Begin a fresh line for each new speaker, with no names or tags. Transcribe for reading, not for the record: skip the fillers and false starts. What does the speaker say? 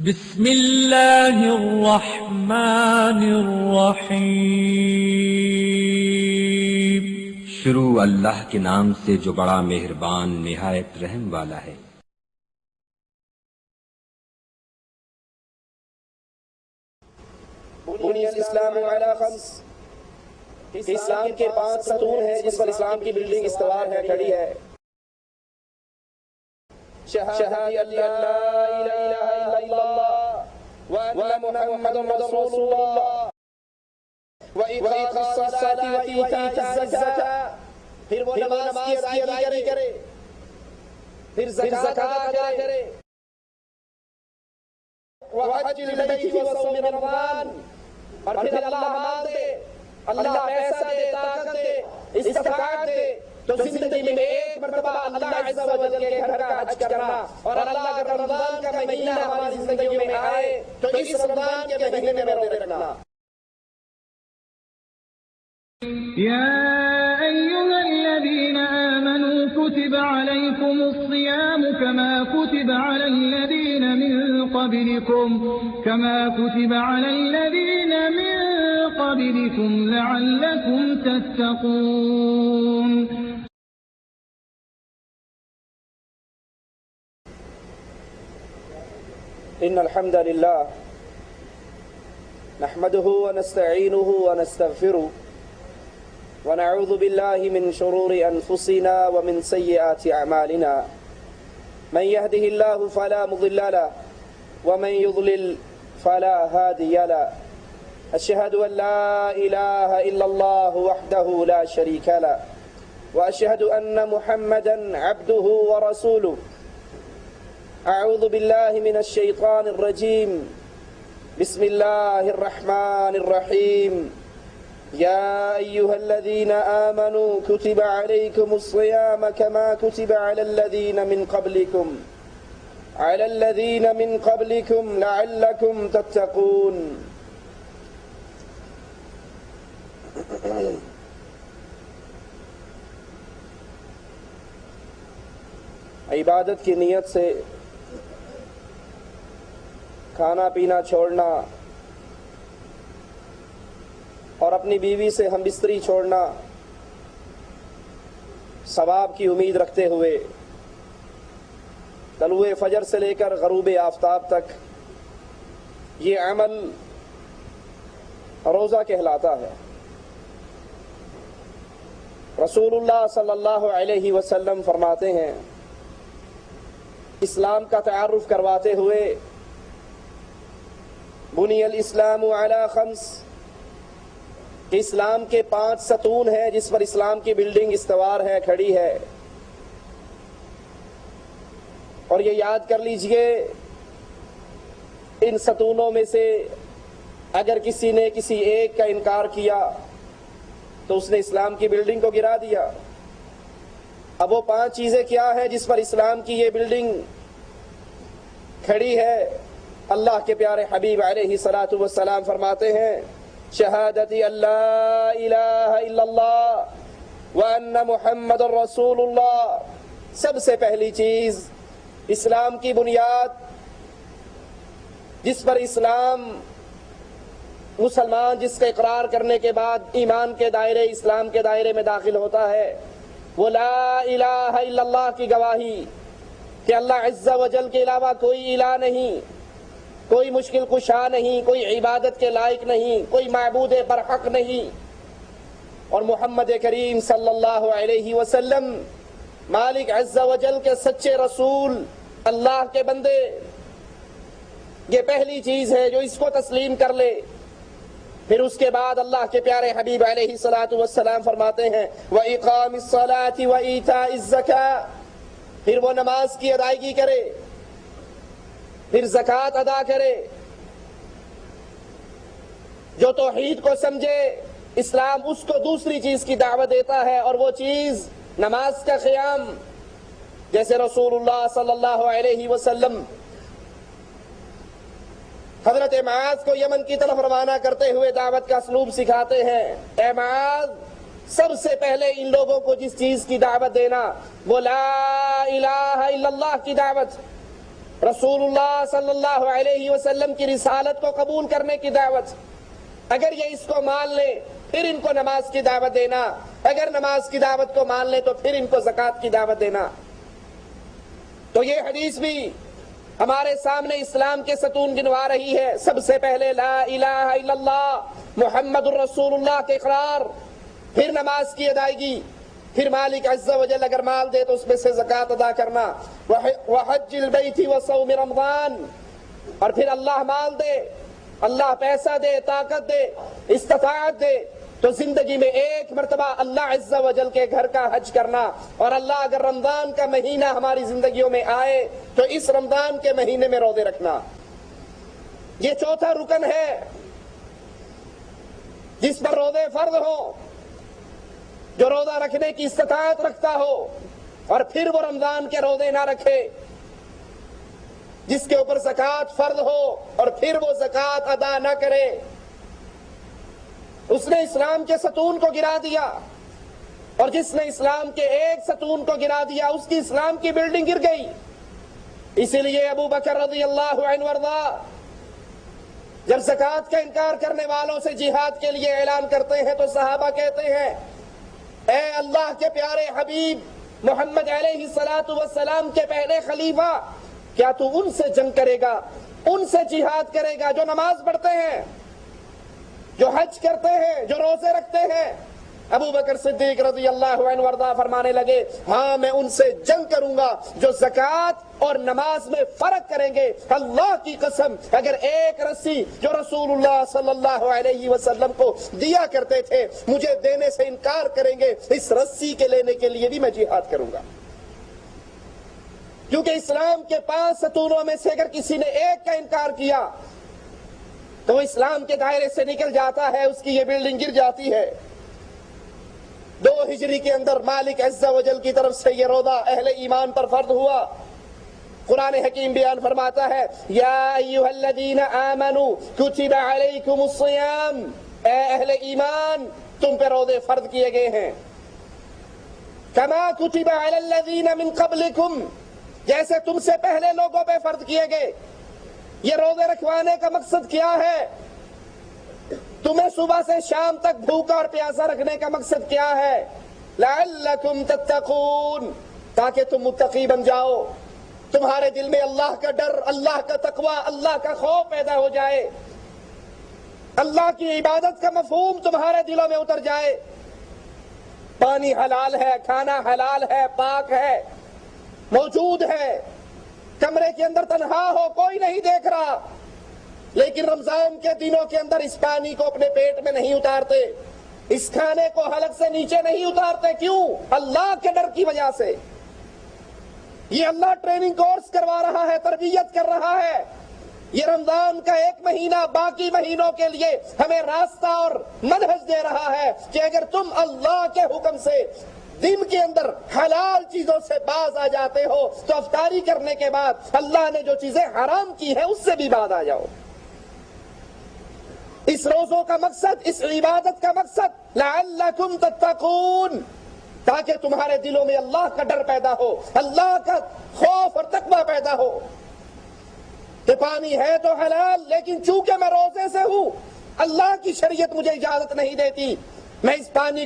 بسم اللہ الرحمن الرحیم۔
شروع اللہ کے نام سے جو بڑا مہربان نہایت رحم والا ہے۔
بنی الاسلام علی خمس، اسلام کے 5 ستون ہیں جس پر اسلام کی بلڈنگ استوار ہے، کھڑی ہے۔ شہادت ان لا الہ الا اللہ وان محمد رسول اللہ وإقام الصلاة وإیتاء الزکاة، پھر وہ نماز کی ادائیگی کرے، پھر زکوٰۃ ادا کرے، وحج البیت وصوم رمضان، اور پھر اللہ مان دے، اللہ پیسہ دے، طاقت دے، استطاعت دے تو زندگی میں ایک مرتبہ اللہ عز و جل کے گھر کا حج کرنا، اور اللہ اگر رمضان کا مہینہ ہماری زندگی میں آئے تو اس رمضان کے مہینے میں روزے رکھنا۔
يا أيها الذين آمنوا كتب عليكم الصيام كما كتب على الذين من قبلكم لعلكم تتقون۔
إن الحمد لله نحمده ونستعينه ونستغفره ونعوذ بالله من شرور أنفسنا ومن سيئات أعمالنا، من يهده الله فلا مضل له ومن يضلل فلا هادي له، أشهد أن لا إله إلا الله وحده لا شريك له، وأشهد أن محمدا عبده ورسوله۔ أعوذ بالله من الشيطان الرجيم، بسم الله الرحمن الرحيم، يا أيها الذين آمنوا كتب عليكم الصيام كما كتب على الذين من قبلكم لعلكم تتقون۔ عبادت کی نیت سے کھانا پینا چھوڑنا اور اپنی بیوی سے ہم بستری چھوڑنا، ثواب کی امید رکھتے ہوئے طلوع فجر سے لے کر غروب آفتاب تک یہ عمل روزہ کہلاتا ہے۔ رسول اللہ صلی اللہ علیہ وسلم فرماتے ہیں، اسلام کا تعارف کرواتے ہوئے، بنی الاسلام علی خمس، اسلام کے 5 ستون ہیں جس پر اسلام کی بلڈنگ استوار ہے، کھڑی ہے۔ اور یہ یاد کر لیجئے، ان ستونوں میں سے اگر کسی نے کسی ایک کا انکار کیا تو اس نے اسلام کی بلڈنگ کو گرا دیا۔ اب وہ 5 چیزیں کیا ہیں جس پر اسلام کی یہ بلڈنگ کھڑی ہے؟ اللہ کے پیارے حبیب علیہ الصلاۃ والسلام فرماتے ہیں، شہادت ان لا الہ الا اللہ وان محمد رسول اللہ۔ سب سے پہلی چیز، اسلام کی بنیاد جس پر اسلام مسلمان جس کا اقرار کرنے کے بعد ایمان کے دائرے، اسلام کے دائرے میں داخل ہوتا ہے، وہ لا الہ الا اللہ کی گواہی کہ اللہ عز و جل کے علاوہ کوئی الہ نہیں، کوئی مشکل کشا نہیں، کوئی عبادت کے لائق نہیں، کوئی معبود برحق نہیں، اور محمد کریم صلی اللہ علیہ وسلم مالک عز و جل کے سچے رسول، اللہ کے بندے۔ یہ پہلی چیز ہے جو اس کو تسلیم کر لے۔ پھر اس کے بعد اللہ کے پیارے حبیب علیہ الصلاۃ والسلام فرماتے ہیں، وإقام الصلاة وإیتاء الزکاة، پھر وہ نماز کی ادائیگی کرے، پھر زکوٰۃ ادا کرے۔ جو توحید کو سمجھے، اسلام اس کو دوسری چیز کی دعوت دیتا ہے، اور وہ چیز نماز کا قیام۔ جیسے رسول اللہ صلی اللہ علیہ وسلم حضرت معاذ کو یمن کی طرف روانہ کرتے ہوئے دعوت کا اسلوب سکھاتے ہیں، اے معاذ، سب سے پہلے ان لوگوں کو جس چیز کی دعوت دینا وہ لا الہ الا اللہ کی دعوت۔ رسول اللہ صلی اللہ علیہ وسلم کی رسالت کو قبول کرنے کی دعوت. اگر یہ اس کو مان لے پھر ان کو نماز کی دعوت دینا، اگر نماز کی دعوت کو مان لے تو پھر ان کو زکوٰۃ کی دعوت دینا. تو یہ حدیث بھی ہمارے سامنے اسلام کے ستون گنوا رہی ہے. سب سے پہلے لا الہ الا اللہ محمد الرسول اللہ کے اقرار، پھر نماز کی ادائیگی، پھر مالک عز و جل اگر مال دے تو اس میں سے زکوٰۃ ادا کرنا، وحج البیت وصوم رمضان، اور پھر اللہ مال دے، اللہ پیسہ دے، طاقت دے، استطاعت دے تو زندگی میں ایک مرتبہ اللہ عز و جل کے گھر کا حج کرنا. اور اللہ اگر رمضان کا مہینہ ہماری زندگیوں میں آئے تو اس رمضان کے مہینے میں روزے رکھنا. یہ چوتھا رکن ہے جس پر روزے فرض ہو، جو روزہ رکھنے کی استطاعت رکھتا ہو اور پھر وہ رمضان کے روزے نہ رکھے. جس کے اوپر زکوٰۃ فرض ہو اور پھر وہ زکوٰۃ ادا نہ کرے، اس نے اسلام کے ستون کو گرا دیا. اور جس نے اسلام کے ایک ستون کو گرا دیا اس کی اسلام کی بلڈنگ گر گئی. اسی لیے ابو بکر رضی اللہ عنہ وارضا جب زکوٰۃ کا انکار کرنے والوں سے جہاد کے لیے اعلان کرتے ہیں تو صحابہ کہتے ہیں اے اللہ کے پیارے حبیب محمد علیہ الصلوۃ والسلام کے پہلے خلیفہ، کیا تو ان سے جنگ کرے گا، ان سے جہاد کرے گا جو نماز پڑھتے ہیں، جو حج کرتے ہیں، جو روزے رکھتے ہیں؟ ابو بکر صدیق رضی اللہ عنہ وارضا فرمانے لگے ہاں میں ان سے جنگ کروں گا جو زکوٰۃ اور نماز میں فرق کریں گے. اللہ کی قسم اگر ایک رسی جو رسول اللہ صلی اللہ علیہ وسلم کو دیا کرتے تھے مجھے دینے سے انکار کریں گے، اس رسی کے لینے کے لیے بھی میں جہاد کروں گا. کیونکہ اسلام کے 5 ستونوں میں سے اگر کسی نے ایک کا انکار کیا تو وہ اسلام کے دائرے سے نکل جاتا ہے، اس کی یہ بلڈنگ گر جاتی ہے. 2 ہجری کے اندر مالک عز و جل کی طرف سے یہ روزہ اہل ایمان پر فرض ہوا. قرآن حکیم بیان فرماتا ہے یا ایھا الذین آمنوا کتب علیکم الصیام، اے اہل ایمان تم پہ روزے فرض کیے گئے ہیں. کما کتب علی الذین من قبلکم، جیسے تم سے پہلے لوگوں پہ فرض کیے گئے. یہ روزے رکھوانے کا مقصد کیا ہے؟ تمہیں صبح سے شام تک بھوکا اور پیاسا رکھنے کا مقصد کیا ہے؟ لعلکم تتقون، تاکہ تم متقی بن جاؤ، تمہارے دل میں اللہ کا ڈر، اللہ کا تقوی، اللہ کا خوف پیدا ہو جائے، اللہ کی عبادت کا مفہوم تمہارے دلوں میں اتر جائے. پانی حلال ہے، کھانا حلال ہے، پاک ہے، موجود ہے، کمرے کے اندر تنہا ہو کوئی نہیں دیکھ رہا، لیکن رمضان کے دنوں کے اندر اس پانی کو اپنے پیٹ میں نہیں اتارتے، اس کھانے کو حلق سے نیچے نہیں اتارتے. کیوں؟ اللہ کے ڈر کی وجہ سے. یہ اللہ ٹریننگ کورس کروا رہا ہے، تربیت کر رہا ہے. یہ رمضان کا 1 مہینہ باقی مہینوں کے لیے ہمیں راستہ اور منہج دے رہا ہے کہ اگر تم اللہ کے حکم سے دن کے اندر حلال چیزوں سے باز آ جاتے ہو تو افطاری کرنے کے بعد اللہ نے جو چیزیں حرام کی ہیں اس سے بھی باز آ جاؤ. اس روزوں کا مقصد، اس عبادت کا مقصد لعلکم تتقون، تاکہ تمہارے دلوں میں اللہ کا ڈر پیدا ہو، اللہ کا خوف اور تقوی پیدا ہو کہ پانی ہے تو حلال، لیکن چونکہ میں روزے سے ہوں اللہ کی شریعت مجھے اجازت نہیں دیتی، میں اس پانی